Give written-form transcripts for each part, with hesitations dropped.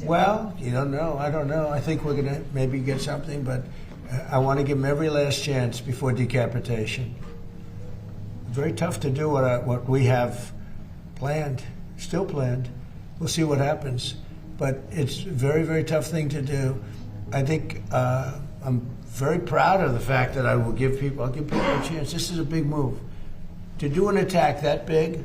Well, you don't know. I don't know. I think we're going to maybe get something, but I want to give them every last chance before decapitation. Very tough to do what we have planned, still planned. We'll see what happens. But it's a very, very tough thing to do. I think I'm very proud of the fact that I'll give people a chance. This is a big move. To do an attack that big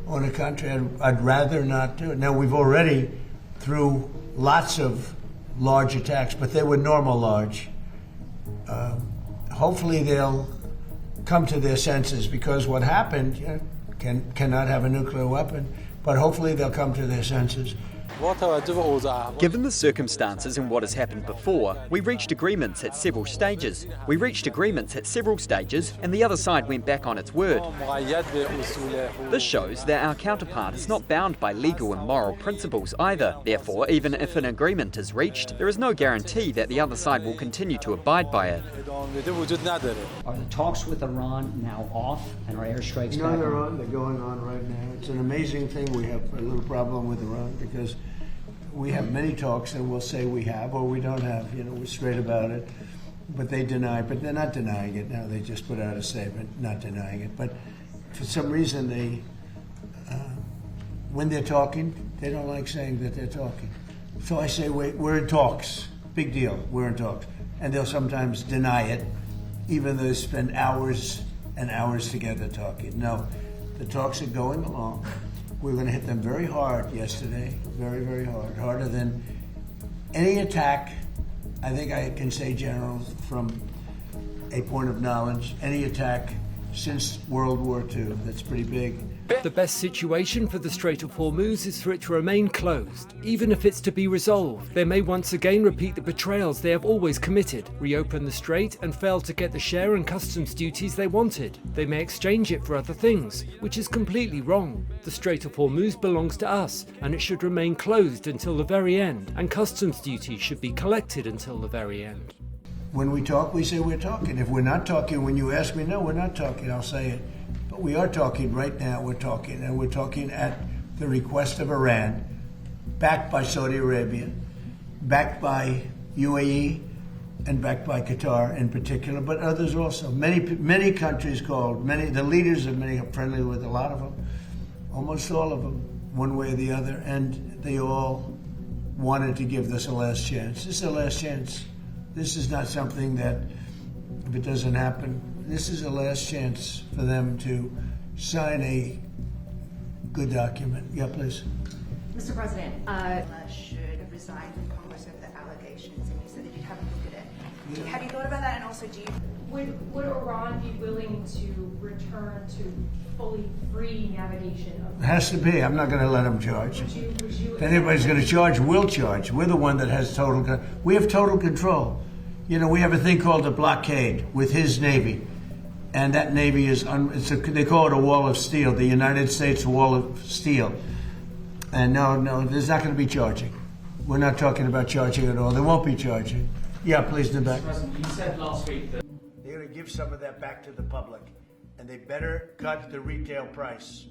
on a country, I'd rather not do it. Now, we've already, through lots of large attacks, but they were normal large. Hopefully they'll come to their senses, because what happened cannot have a nuclear weapon, but hopefully they'll come to their senses. Given the circumstances and what has happened before, we reached agreements at several stages. And the other side went back on its word. This shows that our counterpart is not bound by legal and moral principles either. Therefore, even if an agreement is reached, there is no guarantee that the other side will continue to abide by it. Are the talks with Iran now off and are airstrikes back on? No, they're on. They're going on right now. It's an amazing thing. We have a little problem with Iran because we have many talks and we'll say we have or we don't have. We're straight about it. But they deny. But they're not denying it now. They just put out a statement not denying it. But for some reason, when they're talking, they don't like saying that they're talking. So I say we're in talks. Big deal. We're in talks. And they'll sometimes deny it, even though they spend hours and hours together talking. No, the talks are going along. We're going to hit them very hard yesterday, very, very hard, harder than any attack. I think I can say, General, from a point of knowledge, any attack since World War II. That's pretty big. The best situation for the Strait of Hormuz is for it to remain closed, even if it's to be resolved. They may once again repeat the betrayals they have always committed, reopen the strait and fail to get the share and customs duties they wanted. They may exchange it for other things, which is completely wrong. The Strait of Hormuz belongs to us, and it should remain closed until the very end, and customs duties should be collected until the very end. When we talk, we say we're talking. If we're not talking, when you ask me, no, we're not talking, I'll say it. But we are talking right now, we're talking, and we're talking at the request of Iran, backed by Saudi Arabia, backed by UAE, and backed by Qatar in particular, but others also. Many countries called, the leaders of many are friendly with a lot of them, almost all of them, one way or the other, and they all wanted to give this a last chance. This is a last chance. This is not something that, if it doesn't happen, this is a last chance for them to sign a good document. Yeah, please. Mr. President, should resign from Congress of the allegations, and you said that you haven't looked at it. Yeah. Have you thought about that? And also, would Iran be willing to return to fully free navigation? It has to be. I'm not going to let them charge. Would you if anybody's going to charge, we'll charge. We're the one that has total control. We have total control. We have a thing called a blockade with his Navy. And that Navy is, they call it a wall of steel, the United States wall of steel. And no, there's not going to be charging. We're not talking about charging at all. There won't be charging. Yeah, please, in the back. President, you said last week that they're going to give some of that back to the public. And they better cut the retail price.